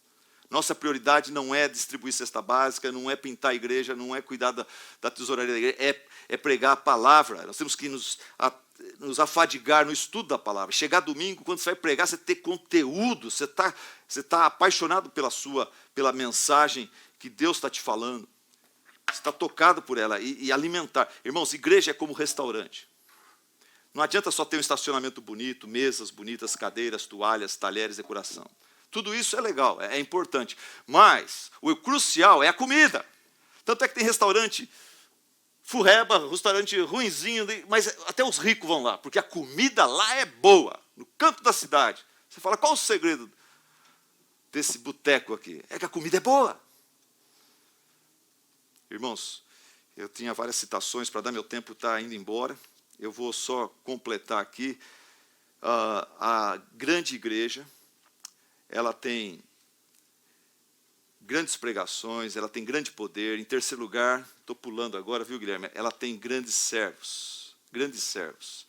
[SPEAKER 1] Nossa prioridade não é distribuir cesta básica, não é pintar a igreja, não é cuidar da tesouraria da igreja, é pregar a palavra. Nós temos que nos afadigar no estudo da palavra. Chegar domingo, quando você vai pregar, você ter conteúdo, você tá apaixonado pela mensagem que Deus está te falando. Você está tocado por ela e alimentar. Irmãos, igreja é como restaurante. Não adianta só ter um estacionamento bonito, mesas bonitas, cadeiras, toalhas, talheres, decoração. Tudo isso é legal, é importante. Mas o crucial é a comida. Tanto é que tem restaurante furreba, restaurante ruinzinho, mas até os ricos vão lá, porque a comida lá é boa, no canto da cidade. Você fala, qual o segredo desse boteco aqui? É que a comida é boa. Irmãos, eu tinha várias citações, para dar meu tempo está indo embora. Eu vou só completar aqui. A grande igreja, ela tem grandes pregações, ela tem grande poder. Em terceiro lugar, estou pulando agora, viu, Guilherme? Ela tem grandes servos, grandes servos.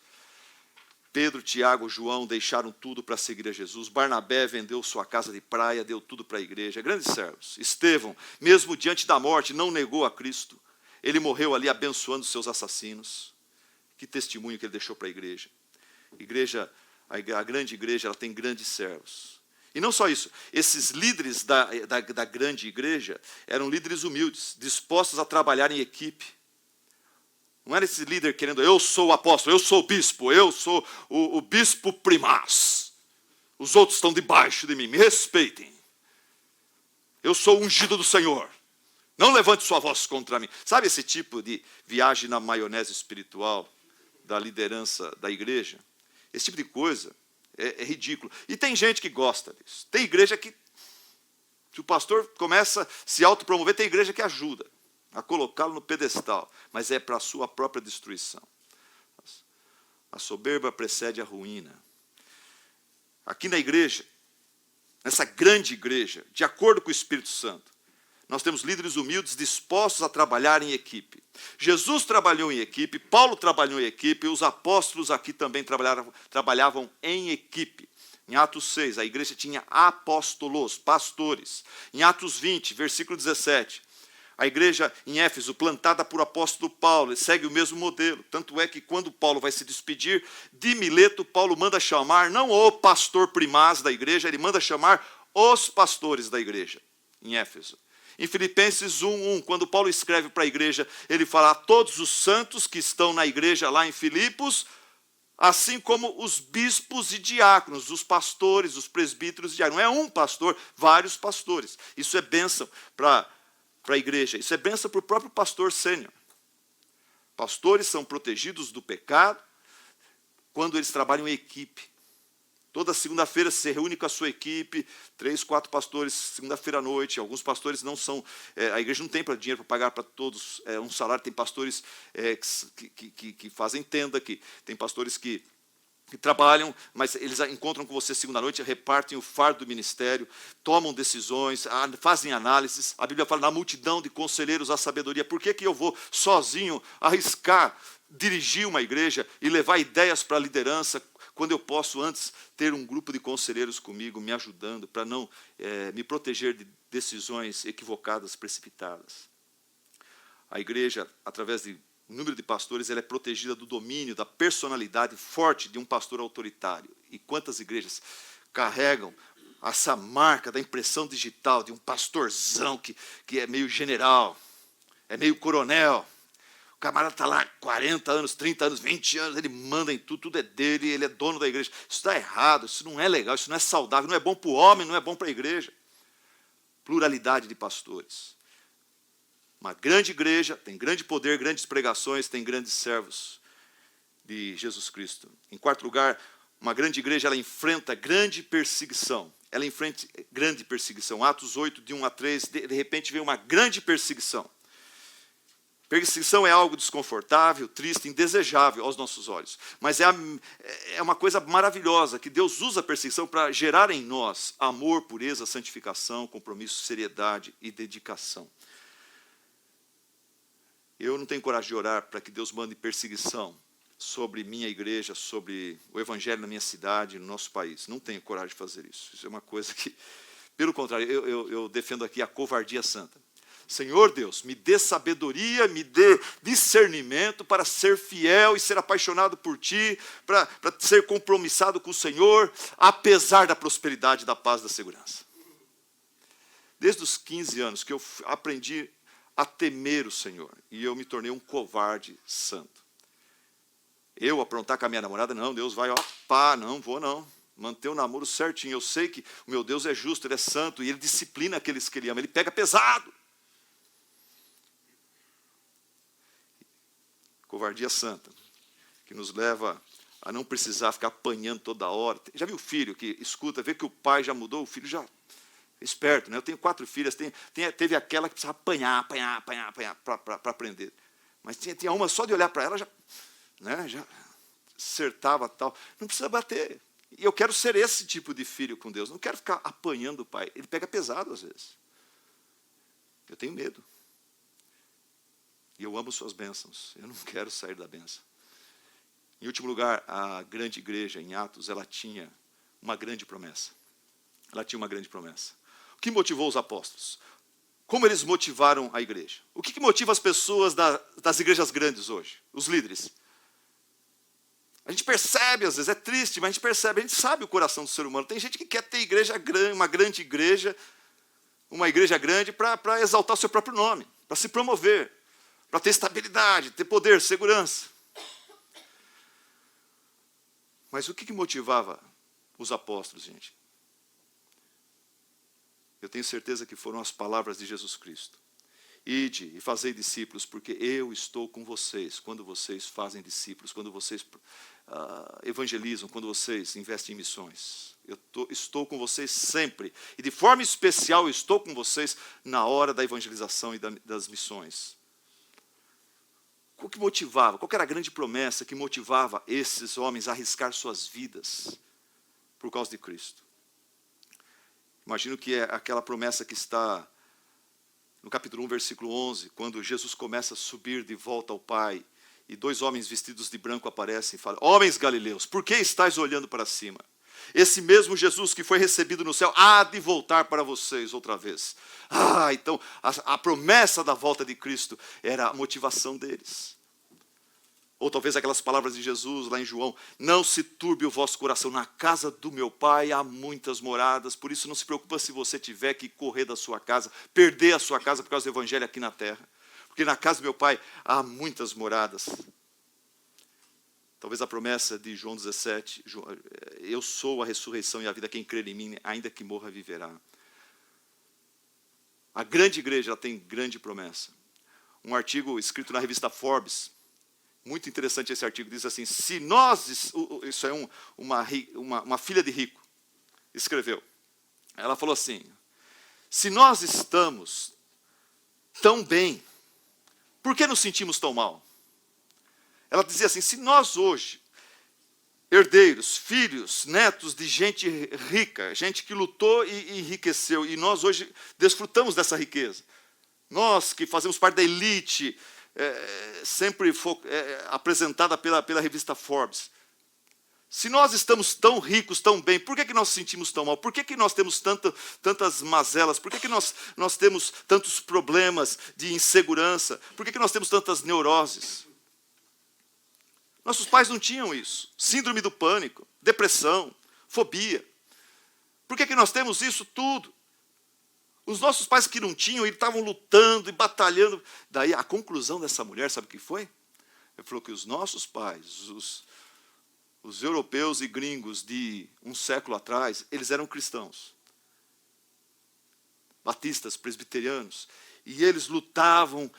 [SPEAKER 1] Pedro, Tiago, João deixaram tudo para seguir a Jesus. Barnabé vendeu sua casa de praia, deu tudo para a igreja. Grandes servos. Estevão, mesmo diante da morte, não negou a Cristo. Ele morreu ali abençoando seus assassinos. Que testemunho que ele deixou para a igreja. A grande igreja, ela tem grandes servos. E não só isso, esses líderes da grande igreja eram líderes humildes, dispostos a trabalhar em equipe. Não era esse líder querendo, eu sou o apóstolo, eu sou o bispo, eu sou o bispo primaz. Os outros estão debaixo de mim, me respeitem. Eu sou o ungido do Senhor. Não levante sua voz contra mim. Sabe esse tipo de viagem na maionese espiritual da liderança da igreja? Esse tipo de coisa é ridículo. E tem gente que gosta disso. Tem igreja que, se o pastor começa a se autopromover, tem igreja que ajuda a colocá-lo no pedestal, mas é para a sua própria destruição. A soberba precede a ruína. Aqui na igreja, nessa grande igreja, de acordo com o Espírito Santo, nós temos líderes humildes dispostos a trabalhar em equipe. Jesus trabalhou em equipe, Paulo trabalhou em equipe, os apóstolos aqui também trabalhavam em equipe. Em Atos 6, a igreja tinha apóstolos, pastores. Em Atos 20, versículo 17, a igreja em Éfeso, plantada por apóstolo Paulo, segue o mesmo modelo. Tanto é que quando Paulo vai se despedir de Mileto, Paulo manda chamar, não o pastor primaz da igreja, ele manda chamar os pastores da igreja, em Éfeso. Em Filipenses 1:1, quando Paulo escreve para a igreja, ele fala a todos os santos que estão na igreja lá em Filipos, assim como os bispos e diáconos, os pastores, os presbíteros e diáconos. Não é um pastor, vários pastores. Isso é bênção para a igreja. Isso é bênção para o próprio pastor sênior. Pastores são protegidos do pecado quando eles trabalham em equipe. Toda segunda-feira se reúne com a sua equipe, 3, 4 pastores, segunda-feira à noite. Alguns pastores não são... a igreja não tem dinheiro para pagar para todos um salário. Tem pastores que fazem tenda, tem pastores que trabalham, mas eles encontram com você segunda-noite, repartem o fardo do ministério, tomam decisões, fazem análises. A Bíblia fala, na multidão de conselheiros há sabedoria. Por que eu vou sozinho arriscar, dirigir uma igreja e levar ideias para a liderança, quando eu posso antes ter um grupo de conselheiros comigo, me ajudando, para não me proteger de decisões equivocadas, precipitadas? A igreja, através de número de pastores, ela é protegida do domínio, da personalidade forte de um pastor autoritário. E quantas igrejas carregam essa marca da impressão digital de um pastorzão que é meio general, é meio coronel. O camarada está lá 40 anos, 30 anos, 20 anos, ele manda em tudo, tudo é dele, ele é dono da igreja. Isso está errado, isso não é legal, isso não é saudável, não é bom para o homem, não é bom para a igreja. Pluralidade de pastores. Uma grande igreja, tem grande poder, grandes pregações, tem grandes servos de Jesus Cristo. Em quarto lugar, uma grande igreja, ela enfrenta grande perseguição. Ela enfrenta grande perseguição. Atos 8, de 1 a 3, de repente vem uma grande perseguição. Perseguição é algo desconfortável, triste, indesejável aos nossos olhos. Mas é uma coisa maravilhosa, que Deus usa a perseguição para gerar em nós amor, pureza, santificação, compromisso, seriedade e dedicação. Eu não tenho coragem de orar para que Deus mande perseguição sobre minha igreja, sobre o evangelho na minha cidade, no nosso país. Não tenho coragem de fazer isso. Isso é uma coisa que, pelo contrário, eu defendo aqui a covardia santa. Senhor Deus, me dê sabedoria, me dê discernimento para ser fiel e ser apaixonado por Ti, para ser compromissado com o Senhor, apesar da prosperidade, da paz e da segurança. Desde os 15 anos que eu aprendi a temer o Senhor, e eu me tornei um covarde santo. Eu aprontar com a minha namorada, não, Deus vai, não vou não, manter o namoro certinho. Eu sei que o meu Deus é justo, Ele é santo, e Ele disciplina aqueles que Ele ama, Ele pega pesado. Covardia santa, que nos leva a não precisar ficar apanhando toda hora. Já viu o filho que escuta, vê que o pai já mudou, o filho já... Esperto, né? Eu tenho 4 filhas, teve aquela que precisava apanhar para aprender. Mas tinha uma, só de olhar para ela, já acertava tal. Não precisa bater. E eu quero ser esse tipo de filho com Deus. Não quero ficar apanhando o pai. Ele pega pesado às vezes. Eu tenho medo. E eu amo suas bênçãos. Eu não quero sair da bênção. Em último lugar, a grande igreja em Atos, ela tinha uma grande promessa. Ela tinha uma grande promessa. O que motivou os apóstolos? Como eles motivaram a igreja? O que motiva as pessoas das igrejas grandes hoje? Os líderes. A gente percebe, às vezes, é triste, mas a gente percebe, a gente sabe o coração do ser humano. Tem gente que quer ter igreja grande, uma igreja grande para exaltar o seu próprio nome, para se promover, para ter estabilidade, ter poder, segurança. Mas o que motivava os apóstolos, gente? Eu tenho certeza que foram as palavras de Jesus Cristo. Ide e fazei discípulos, porque eu estou com vocês quando vocês fazem discípulos, quando vocês evangelizam, quando vocês investem em missões. Eu estou com vocês sempre. E de forma especial eu estou com vocês na hora da evangelização e das missões. O que motivava? Qual era a grande promessa que motivava esses homens a arriscar suas vidas por causa de Cristo? Imagino que é aquela promessa que está no capítulo 1, versículo 11, quando Jesus começa a subir de volta ao Pai, e 2 homens vestidos de branco aparecem e falam: homens galileus, por que estáis olhando para cima? Esse mesmo Jesus que foi recebido no céu há de voltar para vocês outra vez. Então a promessa da volta de Cristo era a motivação deles. Ou talvez aquelas palavras de Jesus lá em João: não se turbe o vosso coração, na casa do meu Pai há muitas moradas, por isso não se preocupa se você tiver que correr da sua casa, perder a sua casa por causa do evangelho aqui na terra, porque na casa do meu Pai há muitas moradas. Talvez a promessa de João 17, eu sou a ressurreição e a vida, quem crer em mim, ainda que morra, viverá. A grande igreja ela tem grande promessa. Um artigo escrito na revista Forbes Muito interessante esse artigo, diz assim, se nós, isso é uma filha de rico, escreveu, ela falou assim, se nós estamos tão bem, por que nos sentimos tão mal? Ela dizia assim, se nós hoje, herdeiros, filhos, netos de gente rica, gente que lutou e enriqueceu, e nós hoje desfrutamos dessa riqueza, nós que fazemos parte da elite, sempre apresentada pela revista Forbes. Se nós estamos tão ricos, tão bem, por que nós nos sentimos tão mal? Por que nós temos tantas mazelas? Por que nós temos tantos problemas de insegurança? Por que nós temos tantas neuroses? Nossos pais não tinham isso. Síndrome do pânico, depressão, fobia. Por que nós temos isso tudo? Os nossos pais que não tinham, eles estavam lutando e batalhando. Daí a conclusão dessa mulher, sabe o que foi? Ele falou que os nossos pais, os europeus e gringos de um século atrás, eles eram cristãos. Batistas, presbiterianos. E eles lutavam,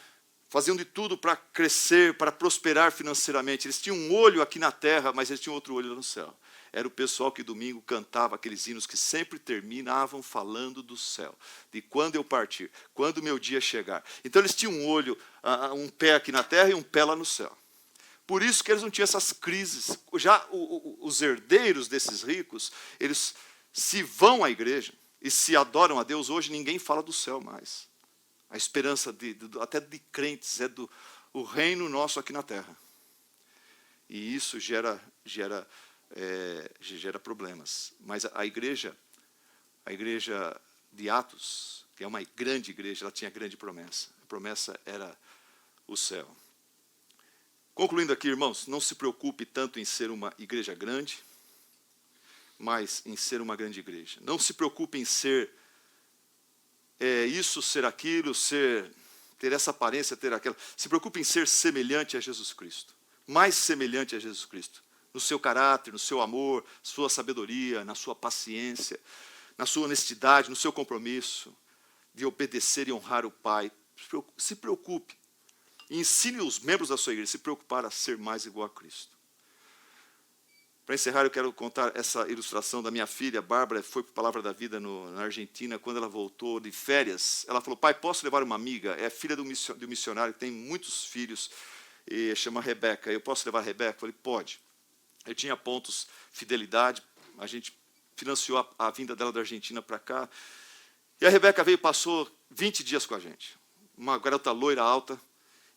[SPEAKER 1] faziam de tudo para crescer, para prosperar financeiramente. Eles tinham um olho aqui na terra, mas eles tinham outro olho no céu. Era o pessoal que domingo cantava aqueles hinos que sempre terminavam falando do céu, de quando eu partir, quando o meu dia chegar. Então eles tinham um olho, um pé aqui na terra e um pé lá no céu. Por isso que eles não tinham essas crises. Já os herdeiros desses ricos, eles se vão à igreja e se adoram a Deus. Hoje ninguém fala do céu mais. A esperança até de crentes é o reino nosso aqui na terra. E isso gera problemas. Mas a igreja de Atos, que é uma grande igreja, ela tinha grande promessa. A promessa era o céu. Concluindo aqui, irmãos, não se preocupe tanto em ser uma igreja grande, mas em ser uma grande igreja. Não se preocupe em ser isso, ser aquilo, ter essa aparência, ter aquela. Se preocupe em ser semelhante a Jesus Cristo. Mais semelhante a Jesus Cristo. No seu caráter, no seu amor, sua sabedoria, na sua paciência, na sua honestidade, no seu compromisso de obedecer e honrar o Pai. Se preocupe. E ensine os membros da sua igreja a se preocupar a ser mais igual a Cristo. Para encerrar, eu quero contar essa ilustração da minha filha. Bárbara foi para a Palavra da Vida na Argentina. Quando ela voltou de férias, ela falou, pai, posso levar uma amiga? É filha de um missionário que tem muitos filhos, e chama Rebeca. Eu posso levar a Rebeca? Eu falei, pode. Eu tinha pontos, fidelidade, a gente financiou a vinda dela da Argentina para cá. E a Rebeca veio e passou 20 dias com a gente. Uma garota loira, alta.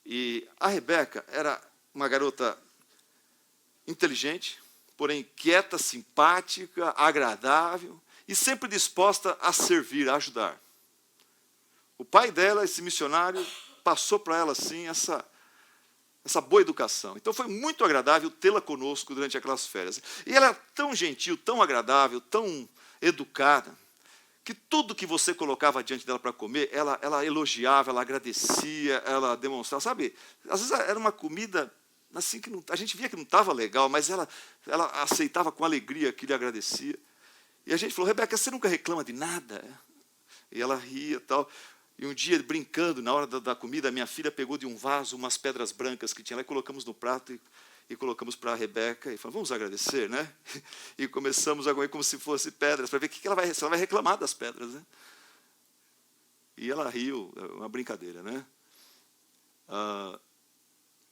[SPEAKER 1] E a Rebeca era uma garota inteligente, porém quieta, simpática, agradável e sempre disposta a servir, a ajudar. O pai dela, esse missionário, passou para ela assim essa boa educação. Então foi muito agradável tê-la conosco durante aquelas férias. E ela era tão gentil, tão agradável, tão educada, que tudo que você colocava diante dela para comer, ela elogiava, ela agradecia, ela demonstrava. Sabe, às vezes era uma comida assim que a gente via que não estava legal, mas ela aceitava com alegria que lhe agradecia. E a gente falou, Rebeca, você nunca reclama de nada? E ela ria e tal. E um dia, brincando, na hora da comida, a minha filha pegou de um vaso umas pedras brancas que tinha lá e colocamos no prato e colocamos para a Rebeca e falamos, vamos agradecer, né? E começamos a comer como se fosse pedras, para ver se ela vai reclamar das pedras, né? E ela riu, uma brincadeira, né?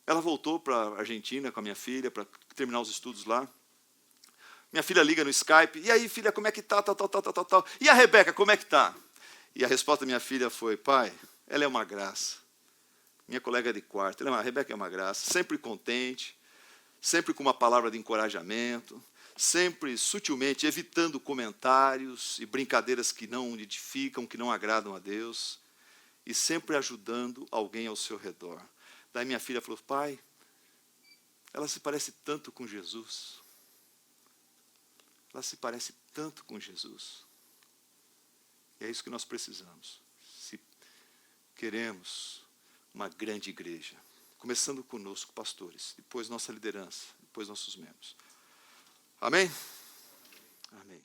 [SPEAKER 1] Ela voltou para a Argentina com a minha filha, para terminar os estudos lá. Minha filha liga no Skype, e aí, filha, como é que tá, tal. E a Rebeca, como é que tá? E a resposta da minha filha foi, pai, ela é uma graça. Minha colega de quarto, a Rebeca é uma graça, sempre contente, sempre com uma palavra de encorajamento, sempre sutilmente evitando comentários e brincadeiras que não edificam, que não agradam a Deus, e sempre ajudando alguém ao seu redor. Daí minha filha falou, pai, ela se parece tanto com Jesus. Ela se parece tanto com Jesus. E é isso que nós precisamos. Se queremos uma grande igreja, começando conosco, pastores, depois nossa liderança, depois nossos membros. Amém? Amém.